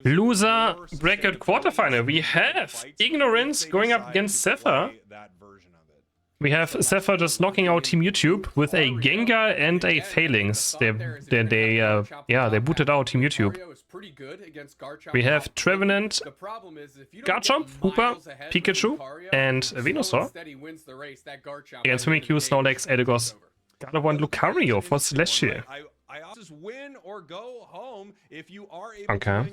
Loser bracket quarterfinal. We have Ignorance going up against Zephyr. We have Zephyr just knocking out Team YouTube with a Gengar and a Phalanx. They booted out Team YouTube. We have Trevenant, Garchomp, Hooper, Pikachu, and Venusaur against Mimikyu, Snorlax, Eldegoss, Gardevoir, and Lucario for Celestial. Okay.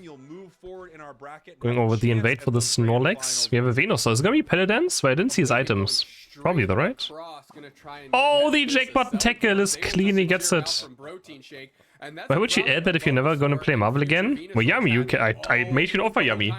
Going over the invade for the Snorlax. We have a Venusaur. Is it gonna be Paladins? Well, I didn't see his items. Probably the right. Oh, the eject button tackle is clean. He gets it. Why would you add that if you're never gonna play Marvel again? Well, Yummy, I made you an offer, Yummy.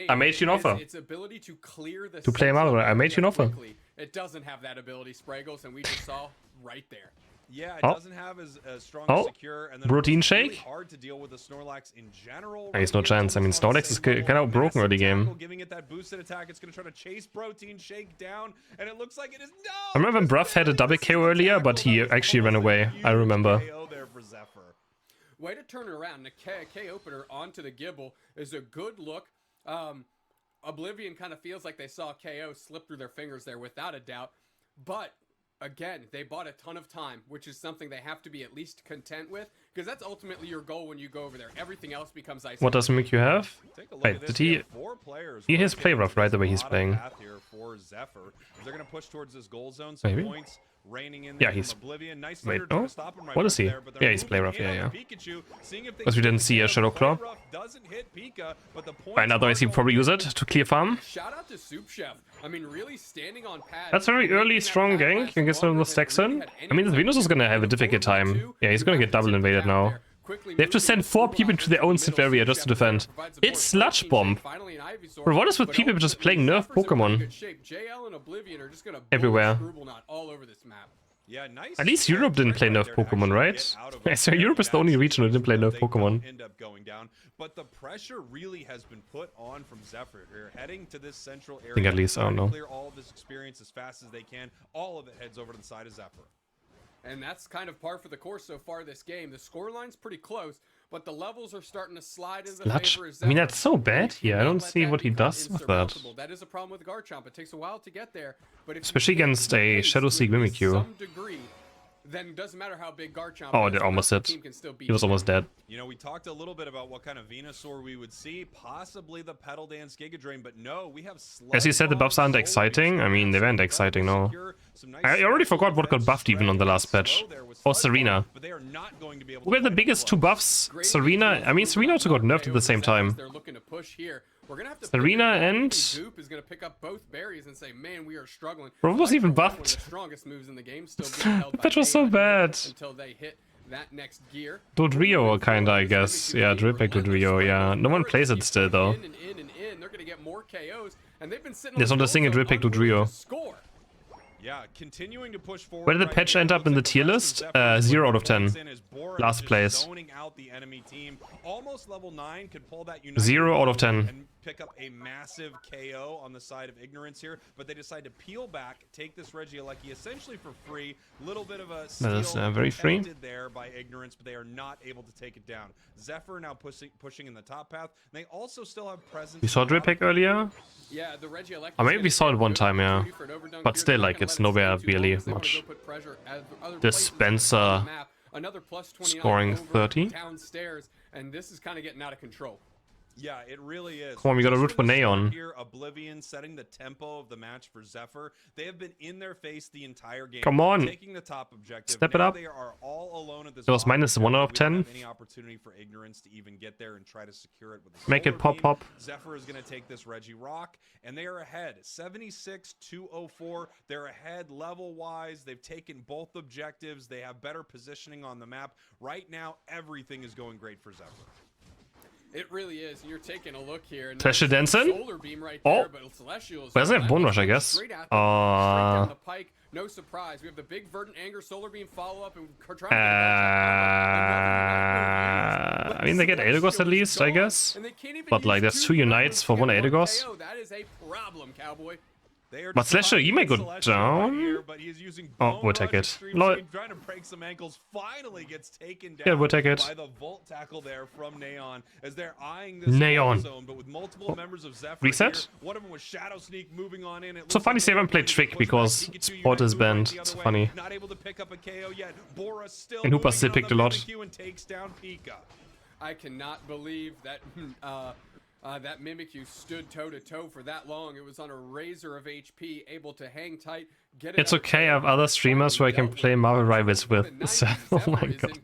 I made you an offer. To play Marvel, I made you an offer. It doesn't have that ability, Spraggles, and we just saw right there. Yeah, it doesn't have as strong secure, and then Protein Shake. Really hard to deal with the Snorlax in general. He's no chance. I mean, Snorlax is kind of broken early game. Giving it that boosted attack, it's going to try to chase Protein Shake down, and it looks like it is I remember when Bruff had a double KO earlier, but he actually ran away. I remember. Way to turn it around. The K opener onto the Gibble is a good look. Oblivion kind of feels like they saw KO slip through their fingers there without a doubt, but again, they bought a ton of time, which is something they have to be at least content with, because that's ultimately your goal when you go over there. Everything else becomes isolated. What does Mimikyu have? Wait, did he... He has play rough, right, the way he's playing. Maybe? Yeah, he's... Wait, no? What is he? Yeah, he's play rough, yeah. Because we didn't see a Shadow Claw. Right, otherwise he'd probably use it to clear farm. Shout out to Soup Chef. I mean, really standing on pad. That's a very early, strong gank. You can get some of the stacks in. I mean, Venus is gonna have a difficult time. Yeah, he's gonna get double invaded now. They have to send 4 people into their own Sith area just to defend. It's Sludge Bomb. Bro, what is with people just playing nerf Pokemon? Everywhere. At least Europe didn't play nerf Pokemon, right? So Europe is the only region who didn't play nerf Pokemon. But the pressure really has been put on from Zephyr. They're heading to this central area. I think at least, I don't know. Clear all of this experience as fast as they can. All of it heads over to the side of Zephyr. And that's kind of par for the course so far this game. The scoreline's pretty close, but the levels are starting to slide in the favor of Zephyr. I mean, that's so bad here. I don't see what he does with that. That is a problem with Garchomp. It takes a while to get there, but especially against a Shadow Seek Mimikyu. Then it doesn't matter how big Garchomp oh, they almost hit. He was almost dead. You know, we talked a little bit about what kind of Venusaur we would see, possibly the Petal Dance Giga Drain, but no, we have as you said, the buffs aren't exciting. I mean, they weren't exciting, no. I already forgot what got buffed even on the last patch. Or Serena. We had the biggest 2 buffs. Serena, I mean, Serena also got nerfed at the same time. Serena and... Bro, was even buffed. The patch was so bad. Dodrio, kinda, I guess. Yeah, Dripback Dodrio, yeah. No one plays it still, though. There's not a single Dripback Dodrio. Yeah, continuing to push forward. Where did the patch end up in the tier list? 0 out of 10. Last place. Almost level 9 could pull that 0 out of 10. And pick up a massive KO on the side of Ignorance here, but they decide to peel back, take this Regieleki essentially for free. Little bit of a steal very free there by Ignorance, but they are not able to take it down. Zephyr now pushing in the top path. And they also still have presence. We saw Dripback earlier. Yeah, the Regieleki. Or maybe we saw it one time, yeah. But still, like, it's nowhere really much. Dispenser scoring 30. Downstairs, and this is kind of getting out of control. Yeah, it really is. Come on, we gotta root for Neon. Here, Oblivion setting the tempo of the match for Zephyr. They have been in their face the entire game. Come on, taking the top objective. Step it up. They are all alone at this. It was minus 1 out of 10. Any opportunity for Ignorance to even get there and try to secure it with a make it pop. Zephyr is going to take this Reggie Rock, and they are ahead. 76-204. They're ahead level wise. They've taken both objectives. They have better positioning on the map right now. Everything is going great for Zephyr. It really is. You're taking a look here. And Celestial Denson? Right oh, but doesn't have Bone Rush, I guess. Straight down the pike. No surprise. We have the big Verdant Anger Solar Beam follow up and try to I mean, they get Eldegoss at least, I guess. But like, there's 2 Unites for 1 Eldegoss. That is a problem, Cowboy. They are But Slasher, you may go Celestial down. right here, but he is using Oh, Bone we'll Rush take it. Extreme Lol. Speed, trying to break some ankles. Finally gets taken down Yeah, we'll take it. by the Volt tackle there from Neon as they're eyeing this Neon. zone, but with multiple members of Zephyr Reset? here, one of them was Shadow Sneak moving on in. It So looks funny like they haven't played they're Trick going to push because back. Pikachu Sport is Unite moving banned. the It's other way. funny. Not able to pick up a KO yet. Bora still And Hooper moving still in on picked the a lot. Mimikyu and takes down Pika. I cannot believe that that Mimikyu stood toe-to-toe for that long. It was on a razor of HP, able to hang tight, get it. It's okay, I have other streamers who I can play Marvel Rivals with. So, oh my god.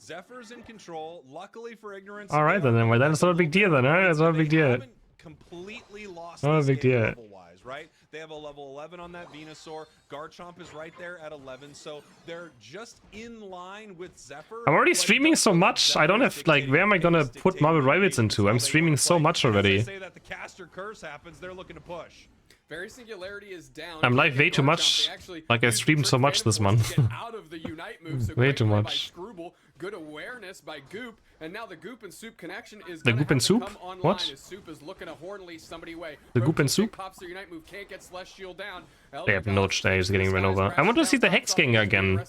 Zephyr's in control. Luckily for Ignorance. Alright then, well, then it's not a big deal then, alright? It's not a big deal. Completely lost Not a this big game deal. level-wise, right? They have a level 11 on that Venusaur. Garchomp is right there at 11, so they're just in line with Zephyr. I'm already but it streaming does so feel like much, I don't Zephyr is have, like, where am I gonna dictating put Marvel the Rivals game. into? I'm So they streaming wanna so play. much And as already. they say that the caster curse happens, they're looking to push. Very Singularity is down. I'm live way too much. Like, I streamed so much this month. Out of the Unite move, so Way great too play by much. Scrooble, good awareness by Goop, and now the Goop and Soup connection is The gonna Goop and have to Soup? come online What? as Soup is looking to hornily somebody away. The Goop and Rotation Soup? pops their Unite move, can't get Celestial down. They have no chance of getting run over. I want to see the Hex Gengar again.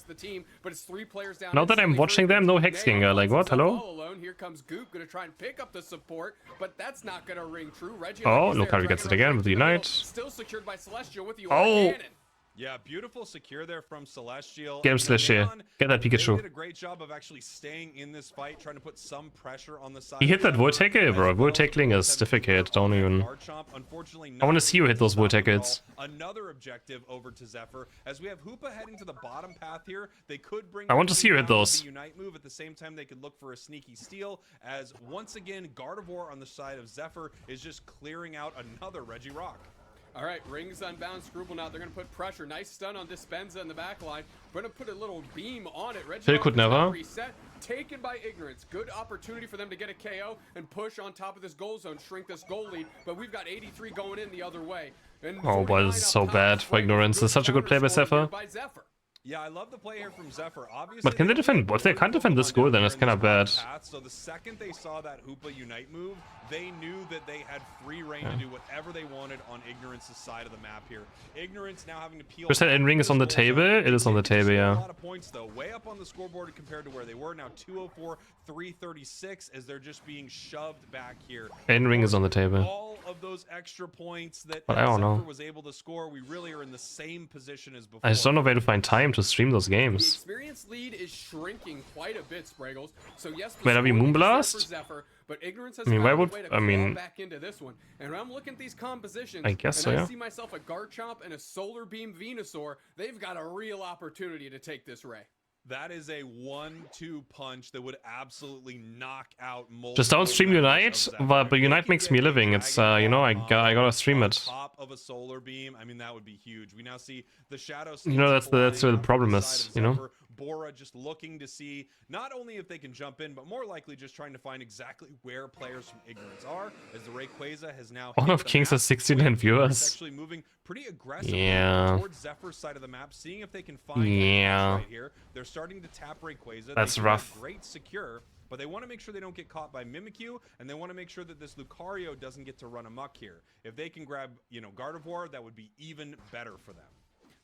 Now that I'm watching them, no Hex Gengar. Like, what? Hello? Here comes Goop, gonna try and pick up the support, but that's not gonna ring true. Reggie Oh, is look there, how he gets dragging it again right with the to middle, Unite. Still secured by Celestial with the Oh. cannon. Yeah, beautiful secure there from Celestial. Get him, Celestial. Neon, Get that They Pikachu. did a great job of actually staying in this fight, trying to put some pressure on the side. He hit of that Zephyr, Volt Tackle, as bro. well Volt as tackling the is 7 difficult, on don't that even. Garchomp. Unfortunately, I wanna see you hit those Volt not Tackles. Another objective over to Zephyr. As we have Hoopa heading to the bottom path here, they could bring. I want to see you hit down with those. the Unite move. At the same time, they could look for a sneaky steal. As once again, Gardevoir on the side of Zephyr is just clearing out another Regirock. All right, rings unbound. Scrooble now. They're going to put pressure. Nice stun on Dispenza in the back line. We're going to put a little beam on it. Reggie Phil could never. reset. Taken by Ignorance. Good opportunity for them to get a KO and push on top of this goal zone, shrink this goal lead. But we've got 83 going in the other way. And Oh, boy, this is so bad for Ignorance. It's such a good play by Zephyr. Yeah, I love the play here from Zephyr. Obviously, But can they defend? If they can't defend this goal, then it's kind of bad. So the second they saw that Hoopa Unite move, they knew that they had free reign to do whatever they wanted on Ignorance's side of the map here. Ignorance now having to peel. Percent end ring is on the table. It is on the table, A yeah. lot of points though, way up on the scoreboard compared to where they were. Now 204, 336 as they're just being shoved back here. End ring is on the table. All of those extra points that But I don't know. Zephyr was able to score, we really are in the same position as before. I just don't know where to find time to stream those The games. experience lead is shrinking quite a bit, Spraggles. So yes, the Wait, are we score is Moonblast? set for Zephyr, but Ignorance has I mean, why found a would- way to I mean- claw back into this one. And when I'm looking at these compositions, I guess and so, I yeah. see myself a Garchomp and a Solar Beam Venusaur, they've got a real opportunity to take this Ray. That is a 1-2 punch that would absolutely knock out multiple Just don't stream members Unite, of Zephyr. but If Unite they can makes me a get a living. It's, Dragon you know, I Ball gotta stream on it. top of a Solar Beam, I mean, that would be huge. We now see the Shadow You know, that's where the flying problem off the is, side of you know? Zephyr. Bora just looking to see not only if they can jump in, but more likely just trying to find exactly where players from Ignorance are, as the Rayquaza has now All hit of the Kings map. has 69 viewers. It's actually moving pretty aggressively Yeah. towards Zephyr's side of the map, seeing if they can find Yeah. right here. They're starting to tap Rayquaza. That's They do rough. a great secure, but they want to make sure they don't get caught by Mimikyu, and they want to make sure that this Lucario doesn't get to run amok here. If they can grab, Gardevoir, that would be even better for them.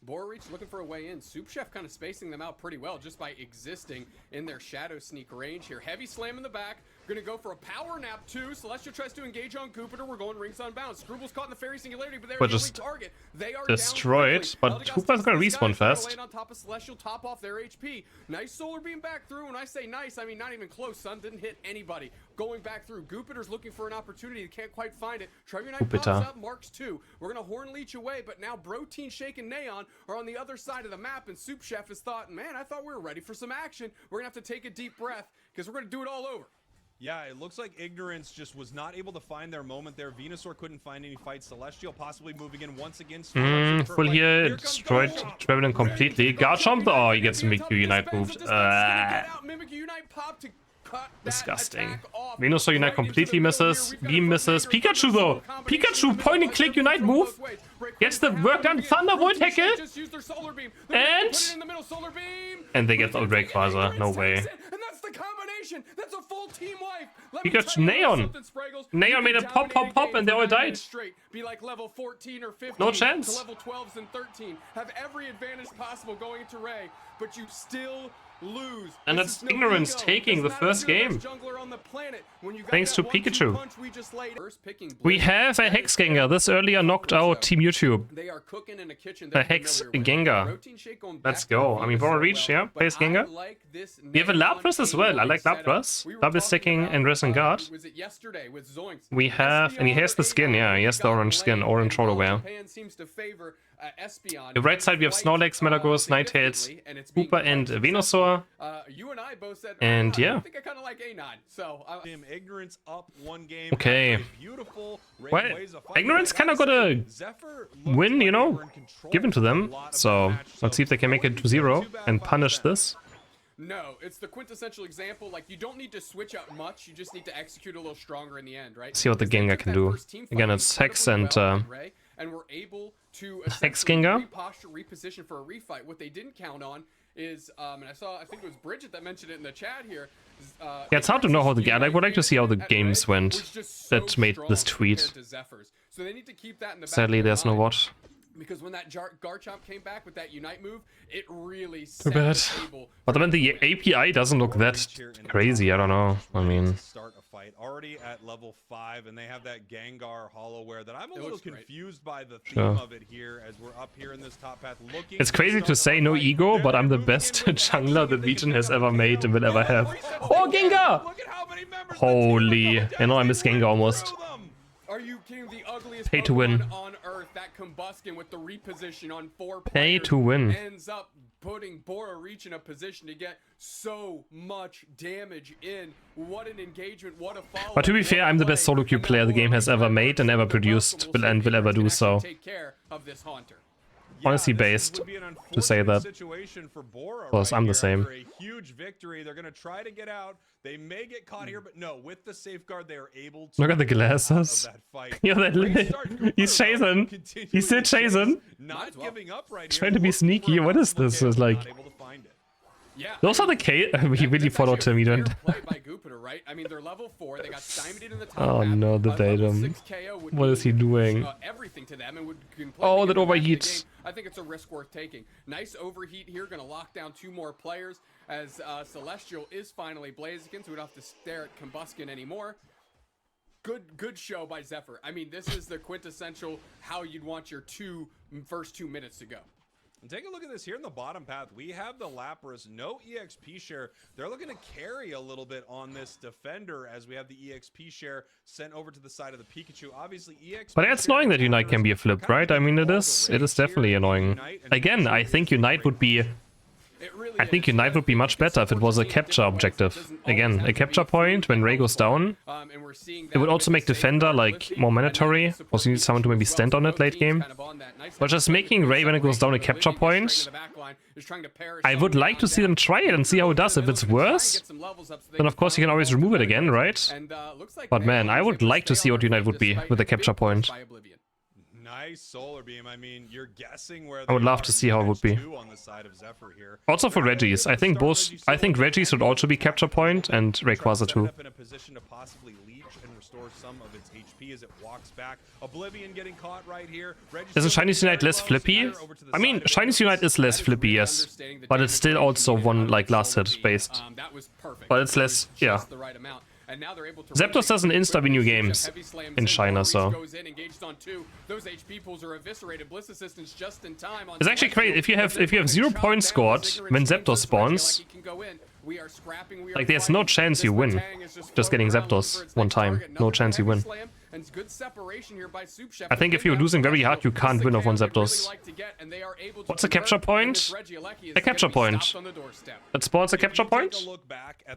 Boreach looking for a way in. Soup Chef kind of spacing them out pretty well just by existing in their Shadow Sneak range here. Heavy slam in the back. Gonna go for a power nap too. Celestial tries to engage on Jupiter. We're going rings on bounds. Scrooble's caught in the Fairy Singularity, but they're But the only just target. They are destroyed, down but quickly. Hoopa's gonna Eldegoss respawn takes the sky, fast. land on top of Celestial, top off their HP. Nice Solar Beam back through. When I say nice, I mean not even close, son. Didn't hit anybody. Going back through. Jupiter's looking for an opportunity. Can't quite find it. Trevor Knight pops Jupiter. up. Marks 2. We're gonna Horn Leech away, but now Broteen, Shake, and Neon are on the other side of the map, and Soup Chef has thought, man, I thought we were ready for some action. We're gonna have to take a deep breath because we're gonna do it all over. Yeah, it looks like Ignorance just was not able to find their moment there. Venusaur couldn't find any fights. Celestial possibly moving in once again. Full here, destroyed Traveling completely. Garchomp, oh, he gets a Mimikyu Unite moved. Disgusting. Venusaur Unite completely misses. Beam misses. Pikachu though. Pikachu point and click Unite move. Gets the work done. Thunderbolt tackle. And they get the Rayquaza. No way. domination. That's a full team wipe. Let me Because tell you Neon. something, Spraggles. Neon You made can a pop, dominate pop, pop, game and they for all 9 died. minutes straight. Be like level 14 or 15 No chance. to level 12s and 13. Have every advantage possible going into Ray, but you still lose. And This that's is no Ignorance ego. taking the Doesn't matter first if you're the game. best jungler on the planet. When you got Thanks that to 1-2 Pikachu. punch we just laid. First picking We Blizz, have a that Hex is Gengar. This earlier knocked out Team YouTube. They are cooking in a kitchen A they're Hex familiar with. Gengar. Protein shake going Let's back to go. the I mean, Venus Boron so Reach, well, yeah, but plays I Gengar. like this We have a Neon Lapras as well. I like setup. Lapras. We were Lapras talking taking about, and Resin Guard. was it yesterday with Zoinks? We have, and he has the skin, yeah, he has the orange skin, orange Trolloware. Japan seems to favor Espeon. The right side we have Snorlax, Metagross, Nighthales, Hooper, and Venusaur. You and I both said, And I yeah. think I kind of like A9. So Ignorance up one game. Okay. after a beautiful Well, ways of fighting. Ignorance But I kind of got gotta a say, Zephyr looked win, you like know, they were in control given to for a them. lot of So the match. let's see if they can make it to 0 and punish this. no, it's the quintessential example. Like, you don't need to switch up much. You just need to execute a little stronger in the end, right? See what the Because they Gengar took can that do. first team fight Again, it's Hex incredibly and, well with Ray, and were able to Hex essentially Gengar. reposture, reposition for a refight. What they didn't count on is, and I think it was Bridget that mentioned it in the chat here. Yeah, it's hard to know how the I would like to see how the games went that made this tweet. So they need to keep that in the back Sadly, of their there's no mind. watch. Because when that Garchomp came back with that Unite move, it really Too set bad. the table. But I mean, the API doesn't look that crazy. I don't know. I mean, Start a fight already at level 5, and they have that Gengar Hollowware that I'm a little looks great. confused by the theme Sure. of it here as we're up here in this top path looking. it's crazy to say no ego, but I'm the best jungler the region has ever made and will ever have. Oh, Gengar! Look at how many members the Holy, team are. I know I miss Gengar almost. Are you kidding? The ugliest Pay to win. Pokemon on Earth, that Combuskin with the reposition on 4 Pay players to win. ends up putting Bora Reach in a position to get so much damage in. What an engagement, what a follow. But to be fair, I'm the best solo queue player the game has ever made and ever produced, and will ever do so. Take care of this Haunter. Honestly this based would be an to say unfortunate that. situation for Bora Plus, right I'm the here. same. After a huge victory, they're going to try to get out. They may get caught here, but no, with the safeguard, they are able to Look at the get out of glasses. that fight. Yeah, that Great start, Cooper, he's though, chasing. continuing He's still to chase, chasing. Not giving up right Trying here, to be looking sneaky. for a What is possible this? kill, It's not like- able to find it. Yeah. Those are the K. He really followed him. He didn't. Fair play by Jupiter, right? I mean, they're level 4. They got stymied in the top Oh half. no, the Level datum. 6 KO would What is he mean, doing? everything to them and would completely Oh, that get them back in the overheats. game. I think it's a risk worth taking. Nice overheat here, gonna lock down 2 more players as Celestial is finally Blaziken, so we don't have to stare at Combuskin anymore. Good show by Zephyr. I mean, this is the quintessential how you'd want your first 2 minutes to go. And take a look at this here in the bottom path. We have the Lapras, no EXP share. They're looking to carry a little bit on this defender as we have the EXP share sent over to the side of the Pikachu. Obviously, EXP. But it's annoying that Unite can be flipped, right? I mean, it is definitely annoying. Again, I think Unite would be. I think Unite would be much better if it was a capture objective. Again, a capture point when Ray goes down. It would also make Defender like more mandatory, because you need someone to maybe stand on it late game. But just making Ray when it goes down a capture point, I would like to see them try it and see how it does. If it's worse, then of course you can always remove it again, right? But man, I would like to see what Unite would be with a capture point. Nice solar beam. I mean, you're guessing where I would love to see how it would be. on the side of Zephyr here. Also for Reggie's, I think Reggie's should also be capture point and Rayquaza too. In a position to possibly leech and restore some of its HP as it walks back. Oblivion getting caught right here. Isn't Chinese Unite less flippy? I mean, Chinese Unite is less flippy, yes, but it's still also one like last hit based. But it's less, yeah. Zapdos doesn't insta-win new games in China, so it's actually great if you have 0 points scored when Zapdos spawns. Like there's no chance you win just getting Zapdos one time. No chance you win. I think if you're losing very hard, you can't win off one Zapdos. What's a capture point? A capture point. It spawns a capture point,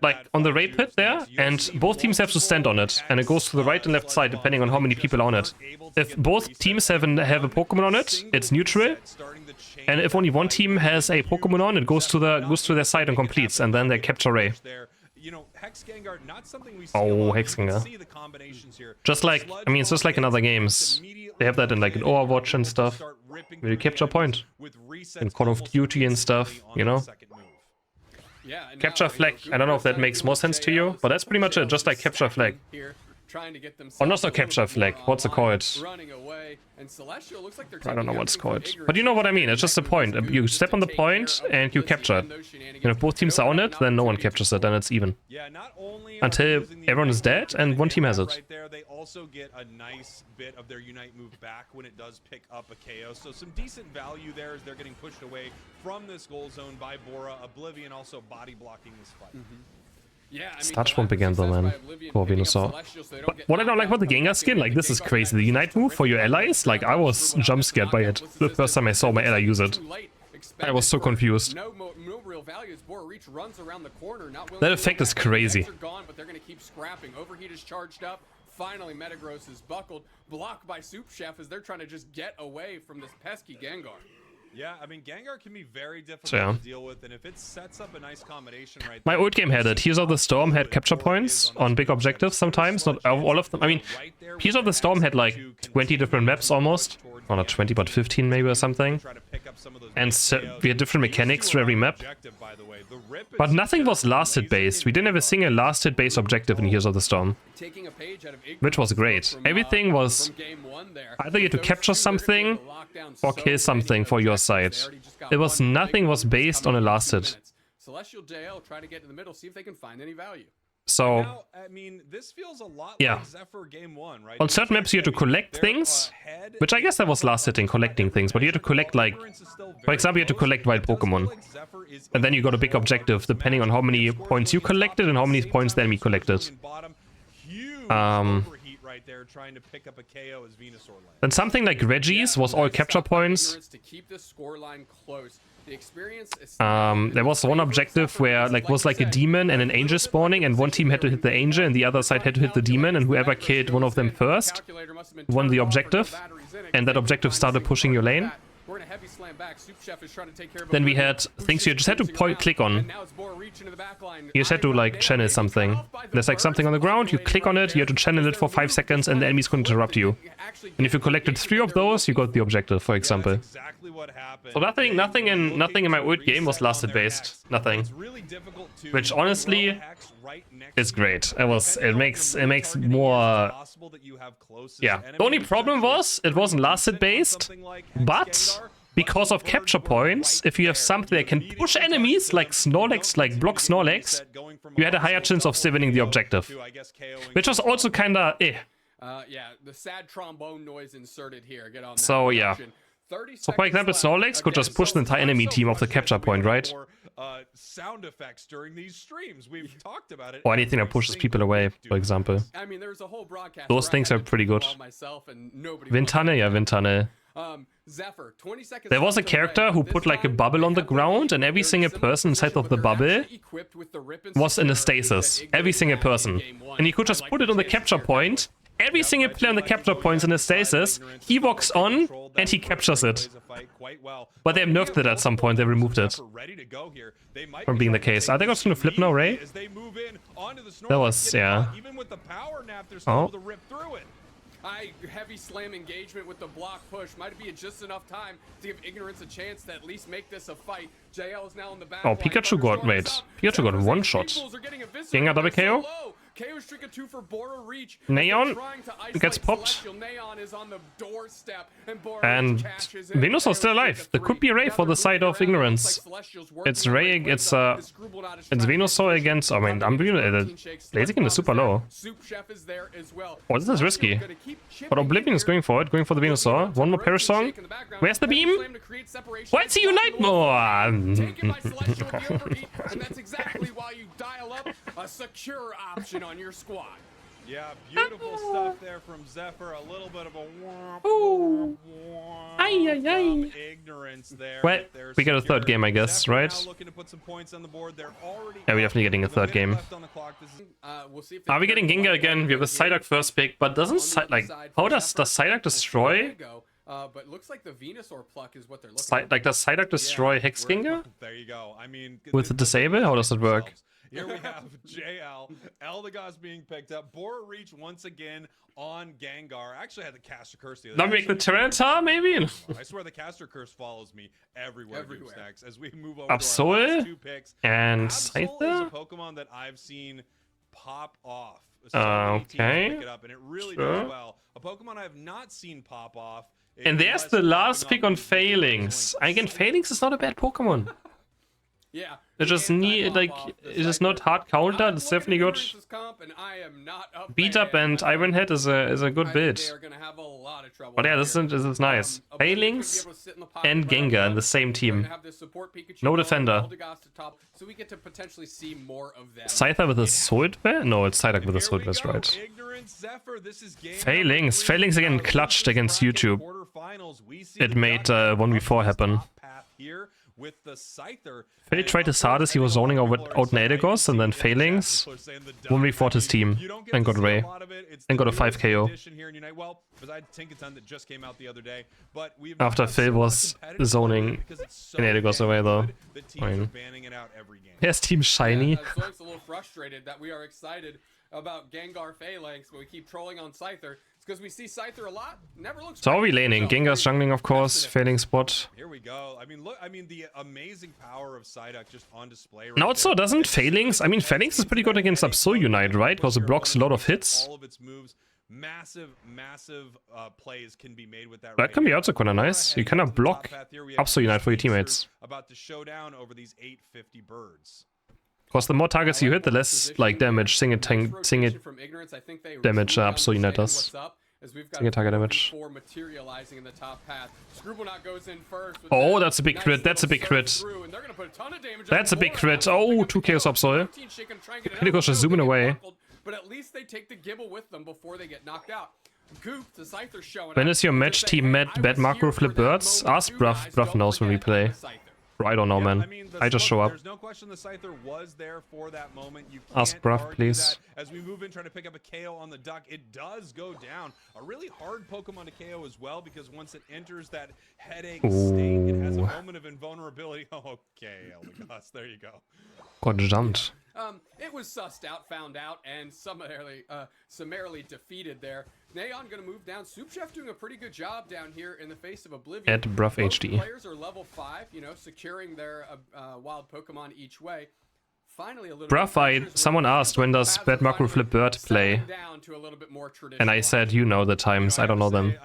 like on the raid pit there, and both teams have to stand on it, and it goes to the right and left side depending on how many people are on it. If both teams have a Pokemon on it, it's neutral, and if only one team has a Pokemon on, it goes to their side and completes, and then they capture Ray. You know, Hex Gengar, not something we see Oh, Hex Gengar. Just like, I mean, it's just like in other games. They have that in like in Overwatch and stuff. Where you capture point. In Call of Duty and stuff, you know? Yeah, and Capture now, flag. I don't know if that makes more sense to you, but that's pretty much it. Just like capture flag. Here, trying to get Or not themselves so a little capture bit more flag. What's it online, called? running away, and Celestial looks like they're I don't know taking what it's everything from called. Ignorance. But you know what I mean. It's just the point. You step on the point and you capture it. And if both teams are on it, then no one captures it, then it's even. Yeah, not only Until everyone is dead and one team has it. Right there, they also get a nice bit of their Unite move back when it does pick up a KO. So some decent value there as they're getting pushed away from this goal zone by Bora. Oblivion also body blocking this fight. Yeah, I mean, Touch won't begin though, man. Poor Venusaur. But what I don't like about the Gengar skin, like this is crazy. The Unite move for your allies, like I was jump scared by it the first time I saw my ally use it. I was so confused. No real value as Bora Reach runs around the corner. That effect is crazy. Gone, but they're going to keep scrapping. Overheat is charged up. Finally, Metagross is buckled, blocked by Soup Chef as they're trying to just get away from this pesky Gengar. Yeah, I mean, Gengar can be very difficult to deal with, and if it sets up a nice combination right My old game had it. Heroes of the Storm had capture points on big objectives sometimes, not all of them. I mean, Heroes of the Storm had like 20 different maps almost. Or not 20, but 15 maybe or something. And so we had different mechanics for every map. But nothing was last hit based. We didn't have a single last hit based objective in Heroes of the Storm. Which was great. Everything was either you had to capture something or kill something for your side. It was nothing was based on a last hit. Celestial JL try to get in the middle, see if they can find any value. So, now, I mean, this feels a lot yeah. like Zephyr game 1, right? On certain maps you had to collect things, which I guess that was last hitting, collecting things, but you had to collect like, for example, you had to collect wild Pokemon. And then you got a big objective depending on how many points you collected and how many points the enemy collected. And something like Reggie's was all capture points. There was one objective where like was like a demon and an angel spawning, and one team had to hit the angel and the other side had to hit the demon, and whoever killed one of them first won the objective, and that objective started pushing your lane. Then we had things you just had to click on. You just had to like channel something. There's like something on the ground, you click on it, you have to channel it for 5 seconds and the enemies couldn't interrupt you. And if you collected 3 of those, you got the objective, for example. So nothing in my old game was last hit based. Nothing. Which honestly is great. It makes more. Yeah. The only problem was it wasn't last hit based, but because of capture points, if you have something that can push enemies like Snorlax, like block Snorlax, you had a higher chance of still winning the objective. Which was also kinda yeah, the sad trombone noise inserted here. Get on that. So yeah. So for example, Snorlax could just push the entire enemy team off the capture point, right? Sound effects during these streams. We've talked about it. Or anything that pushes people away, for example. I mean, there's a whole broadcast. Those things are pretty good. Wind tunnel, yeah, wind tunnel. Zephyr, 20 seconds. There was a character who put like a bubble on the ground, and every single person inside of the bubble was in a stasis. Every single person. And he could just put it on the capture point. Every single player on the capture points in a stasis, he walks on and he captures it. But they nerfed it at some point, they removed it from being the case. Are they going to flip now, Ray? That was, yeah. Oh. Heavy slam engagement with the block push might be just enough time to give Ignorance a chance to at least make this a fight. JL is now in the back. Oh, Pikachu got, wait. Pikachu got one shot. Gengar double KO? KO streak of 2 for Bora Reach. Neon gets popped. And Venusaur still alive. There could be a Ray for the side of Ignorance. It's Ray, it's Venusaur against, I mean, Blaziken is super low. Oh, this is risky. But Oblivion is going for it, going for the Venusaur. One more Perish Song. Where's the beam? Why is he Unite more? And that's exactly why you dial up a secure option on your squad. Yeah, beautiful stuff there from Zephyr. A little bit of a ignorance there. Well, we get a third game, I guess, right? Yeah, we're definitely getting a third game. Are we getting Gengar again? We have a Psyduck first pick, but doesn't like how does Psyduck destroy? But looks like the Venusaur pluck is what they're looking like, does Psyduck destroy Hex Gengar? There you go. I mean, with the disable? How does it work? Here we have JL. Eldegoss being picked up. Bora Reach once again on Gengar. I actually had the Caster Curse the other Not day. make the Tyranitar, maybe? I swear the Caster Curse follows me everywhere. Snacks. As we move over Absol to our last 2 picks. and Absol is Scyther? a Pokemon that I've seen pop off. Okay. Pick it up, and it really does well. A Pokemon I have not seen pop off. And there's the last pick on Failings. Again, Failings is not a bad Pokemon. Yeah. It just need, like, it is not hard counter. It's definitely good. Beat Up and Iron Head is a good build. But yeah, this is nice. Failings and Gengar in the same team. No defender. So we get to potentially see more of them. Scyther with a Sword Vest? No, it's Psyduck with a Sword Vest, right? Failings again clutched against YouTube. It made 1v4 happen. With the Scyther. Fail tried his hardest, he was zoning out Eldegoss, and then Failings 1v4'd his team and got away. And got a 5 KO. After Phil was zoning Eldegoss away though. Fine. Here's Team Shiny. Zoink's a little frustrated that we are excited about Gengar Phalanx, but we keep trolling on Scyther. It's because we see Scyther a lot. Never looks. So are we laning? Gengar's jungling, of course. Failing spot. Here we go. I mean, look. I mean, the amazing power of Psyduck just on display. Right Now, so doesn't Failings? I mean, Failings is pretty good against Absol Unite, right? Because it blocks a lot of hits. All of its moves. Massive plays can be made with that. That can be also kind of nice. You cannot block Absol Unite for your teammates. About to show down over these 850 birds. Because the more targets you hit, the less like damage single damage Absol Unite does. Single target damage. Oh, that's a big crit. That's a big crit. That's a big crit. Oh, 2 KOs Absol. Eldegoss just zooming away. But at least they take the Gibble with them before they get knocked out. Goop, the Scyther showing when is your match team met bad macro flip birds? Ask Bruff knows when we play. I don't know, man. I just show up. There's no question the Scyther was there for that moment. You Ask Bruff, please. As we move in trying to pick up a KO on the duck, it does go down. A really hard Pokemon to KO as well, because once it enters that headache state, it has a moment of invulnerability. Okay, Eldegoss, there you go. Got jumped. It was sussed out, found out, and summarily defeated there. Neon gonna move down. Soup Chef doing a pretty good job down here in the face of Oblivion. At Bruff Both HD. Players are level 5, you know, securing their wild Pokemon each way. Finally, a little Bruff, someone asked when does Bad Macro Flip Bird play, and I said you know the times. I don't know them.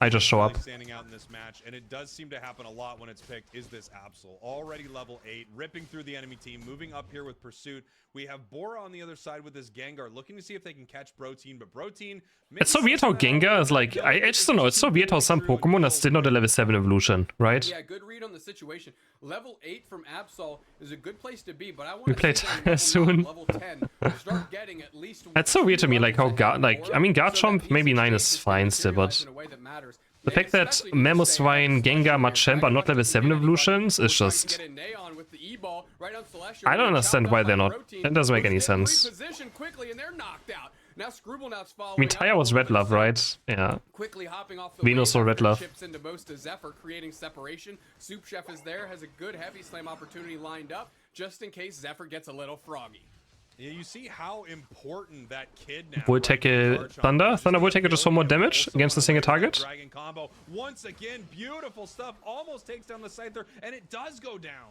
I just show up. Standing out in this match, and it does seem to happen a lot when it's picked, is this Absol. Already level 8, ripping through the enemy team, moving up here with Pursuit. We have Bora on the other side with this Gengar, looking to see if they can catch Protein, but Protein... It's so weird how Gengar is like, I just don't know, it's so weird how some Pokemon are still not a level 7 evolution, right? Yeah, good read on the situation. Level 8 from Absol is a good place to be, but I want we play soon. Level 10. Start getting at least That's so weird to me, like how Garchomp, maybe 9 is fine still, but the fact that Mamoswine, Gengar, Machamp are not level 7 evolutions is just... I don't understand why they're not. That doesn't make any sense. I mean, Tyre was Red Love, right? Yeah. Venus or Red Love. Chips into most of Zephyr, creating separation. Soup Chef is there, has a good heavy slam opportunity lined up, just in case Zephyr gets a little froggy. Yeah, you see how important that kid now. Will take a Thunder. Thunder will take just 1 more damage against a single target. Dragon combo. Once again, beautiful stuff. Almost takes down the Scyther, and it does go down.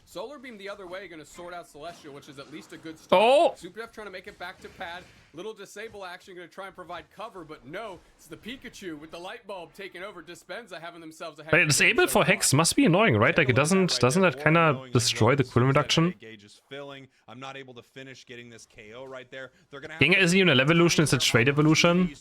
Solar Beam the other way, going to sort out Celestial, which is at least a good start. Oh! Super Def trying to make it back to pad. Little disable action, going to try and provide cover, but no, it's the Pikachu with the light bulb taking over. Dispenza having themselves a heck. But disable for Hex must be annoying, right? Like it doesn't that kind of destroy the cooldown reduction? I'm not able to finish getting this KO right there. Gengar isn't even a level evolution, it's a trade evolution.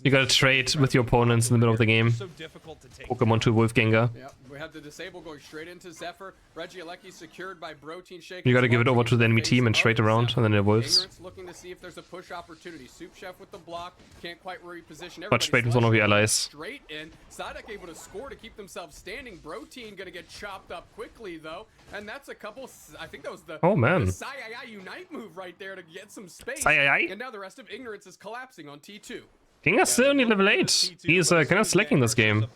You gotta trade with your opponents in the middle of the game. Pokemon to Wolf Gengar. Yeah, we have the disable going straight into Zephyr. Regieleki secured by Protein Shake. You gotta give it over to the enemy team and trade around, and then it wolves. Looking to see if there's a push opportunity. Soup Chef with the block, can't quite reposition. But trade with one of your allies. Straight in. Psyduck able to score to keep themselves standing. Protein gonna get chopped up quickly though, and that's a couple. I think that was the Sai Unite move right there to get some space. Sai. And now the rest of Ignorance is collapsing on T2. Gengar's still only level 8. He's kind of slacking this game.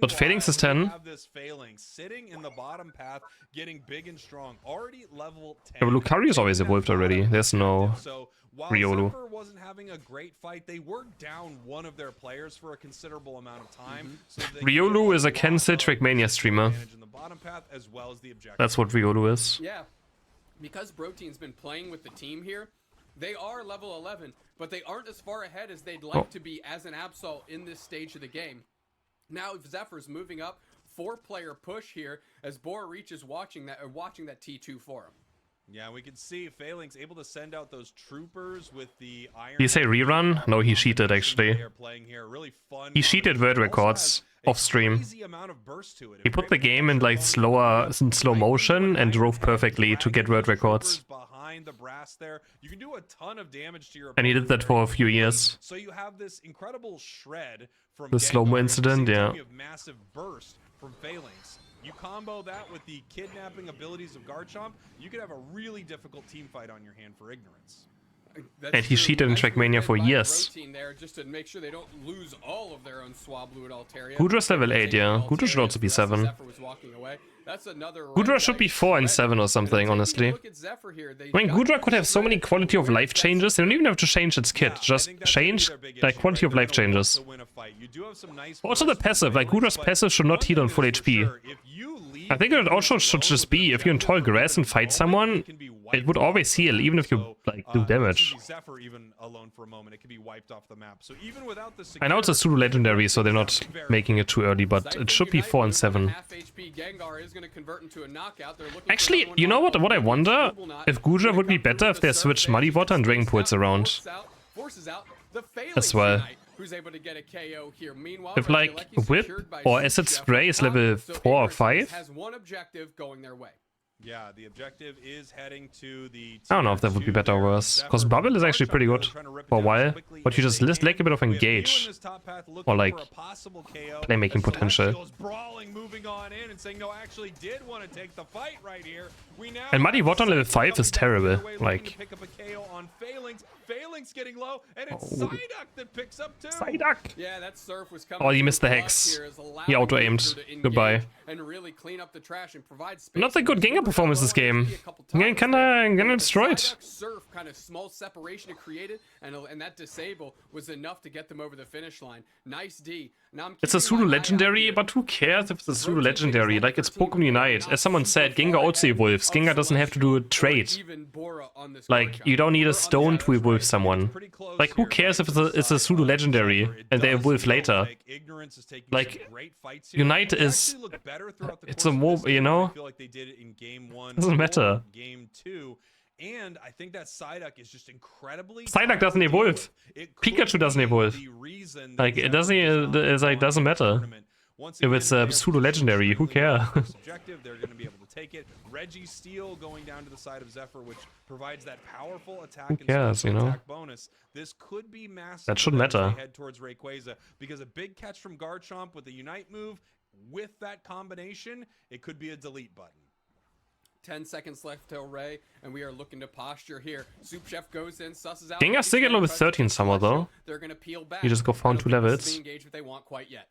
But Phalanx is 10. Sitting in the bottom path, getting big and strong. Already level 10. Yeah, but Lucario is always evolved already. There's no Riolu. Zephyr wasn't having a great fight. They were down one of their players for a considerable amount of time. So Riolu is a Kensei Trackmania streamer. That's what Riolu is. Yeah, because Protein's been playing with the team here, they are level 11, but they aren't as far ahead as they'd like to be as an Absol in this stage of the game. Now Zephyr's moving up, 4-player push here as Bora reaches watching that T2 for him. Yeah, we can see Phalanx able to send out those troopers with the iron. Did you say rerun? No, he cheated actually. He cheated world records off stream. He put the game in like slow motion and drove perfectly to get world records. And he did that for a few years. So you have this incredible shred from the slow-mo incident, yeah. Massive burst from Phalanx. You combo that with the kidnapping abilities of Garchomp, you could have a really difficult team fight on your hand for Ignorance. And he cheated in Trackmania for years. Gudra's level 8, yeah. Gudra should also be 7. Gudra should be 4 and 7 or something, honestly. I mean, Gudra could have so many quality of life changes. You don't even have to change its kit. Just change like quality of life changes. Also the passive, like Gudra's passive should not heal on full HP. I think it also should just be, if you're in tall grass and fight someone, it would always heal, even if you like do damage. I know it's a pseudo legendary, so they're not making it too early, but it should be 4 and 7. Actually, you know what I wonder? If Gudra would be better if they switched Muddy Water and Dragon Pools around. As well. If like Whip or Acid Spray is level 4 or 5. Yeah, the objective is heading to the I don't know if that would be better or worse. Because Bubble is actually pretty good for a while. But you just lack a bit of engage. Or like playmaking potential. And Muddy Water on level 5 is terrible. Like Phalanx getting low, and it's Psyduck that picks up too. Psyduck! Yeah, that surf was coming. Oh, he missed the hex. He auto-aimed. Goodbye. And really clean up the trash and provide space. Not a good Gengar performance this game. Getting kinda destroyed. Surf kind of small separation it created, and that disable was enough to get them over the finish line. Nice D. Now it's a pseudo legendary, but who cares if it's a pseudo legendary? Like it's Pokemon Unite. As someone said, Gengar also evolves. Gengar doesn't have to do a trade. Like you don't need a stone to evolve someone. Like who cares if it's a pseudo legendary and they evolve later? Like Unite is it's a more, you know, doesn't matter. And I think that Psyduck is just incredibly. Psyduck doesn't evolve. Pikachu doesn't evolve. Like it doesn't matter. If it's a pseudo legendary, who cares? They're going to be able to take it. Reggie Steel going down to the side of Zephyr, which provides that powerful attack and attack bonus. This could be massive. That should matter. Head towards Rayquaza because a big catch from Garchomp with the Unite move, with that combination, it could be a delete button. 10 seconds left till Ray, and we are looking to posture here. Soup Chef goes in, susses out. Gengar still get level 13 somewhere though. They're gonna peel back. You just go found 2 levels. Engage what they want quite yet.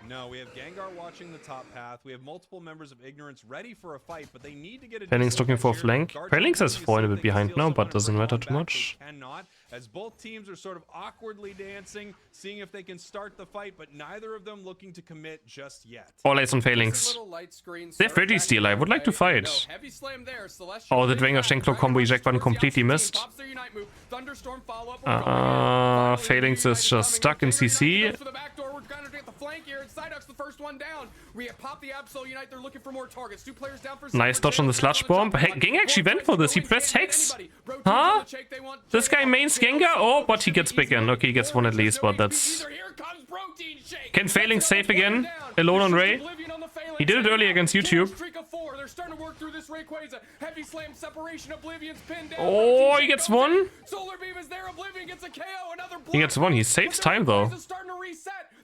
No, we have Gengar watching the top path. We have multiple members of Ignorance ready for a fight, but they need to get a Phalanx looking for a flank. Phalanx has 4 and a bit behind now, but doesn't matter too much. As both teams are sort of awkwardly dancing, seeing if they can start the fight, but neither of them looking to commit just yet. All eyes on Phalanx. They have Reggie Steel. I would like to fight. Oh, the Dwenger Shenklo combo eject button completely missed. Phalanx is just stuck in CC. Nice dodge on the Sludge Bomb. Gengar actually went for this. He pressed Hex. Huh? This guy mains Gengar? Oh, but he gets big in. Okay, he gets one at least, but that's... Can Phalanx save again? Alone on Ray? He did it earlier against YouTube. Oh, he gets one? He gets one. He saves time though.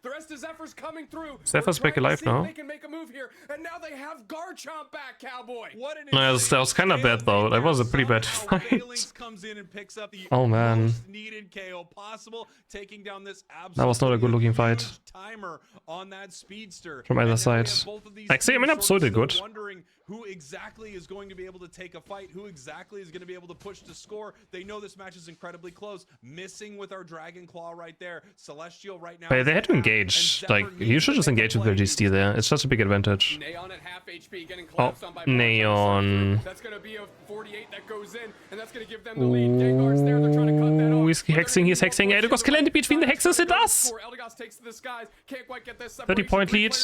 The rest of Zephyr's coming through. Zephyr's We're back trying to alive see if now. They can make a move here, and now they have Garchomp back, Cowboy. What an No, that was kind of bad though. That was a pretty bad Somehow fight. Phalanx comes in and picks up the Oh, man. most needed KO possible, taking down this That was not a good looking fight. huge timer on that speedster. From either And now we have side. both of these Actually, I mean, teams sort of absolutely still good. wondering who exactly is going to be able to take a fight, who exactly is going to be able to push to score. They know this match is incredibly close. Missing with our Dragon Claw right there. Celestial right now. But is they had to half, engage. and Like, Zephyr you needs should to just make a engage with your play. GST there. It's such a big advantage. Neon at half HP getting Oh, collapsed on by Neon. That's going to be a 48 that goes in, and that's going to give them the lead. Gengar's there. They're trying to cut that off. Ooh, he's hexing, he's hexing. Eldegoss landed between the hexes. It does! Eldegoss takes to the skies. Can't quite get this 30-point lead.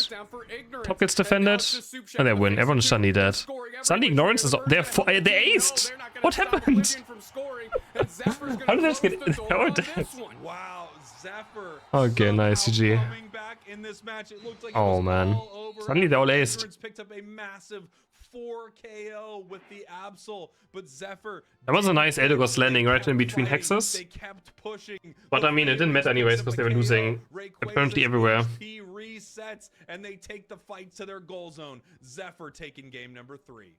Top gets defended. And they win. Everyone's suddenly dead. Suddenly Ignorance is... They're aced! What happened? How did they get... How did they... Wow, Zephyr. Okay, nice, GG. Coming back in this match. It looked like it Oh, was man. all over. Suddenly they're all aced. Ignorance picked up a massive 4 KO with the Absol, but Zephyr. That was a nice Eldegoss landing right in between hexes. They kept pushing. But I mean, it didn't matter anyways because they were losing apparently everywhere. He resets and they take the fight to their goal zone. Zephyr taking game number 3.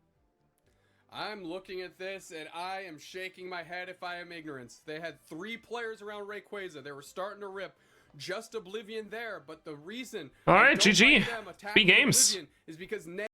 I'm looking at this and I am shaking my head if I am Ignorance. They had 3 players around Rayquaza. They were starting to rip. Just Oblivion there, but the reason All right, I don't GG. like them attacking 3 games. Oblivion is because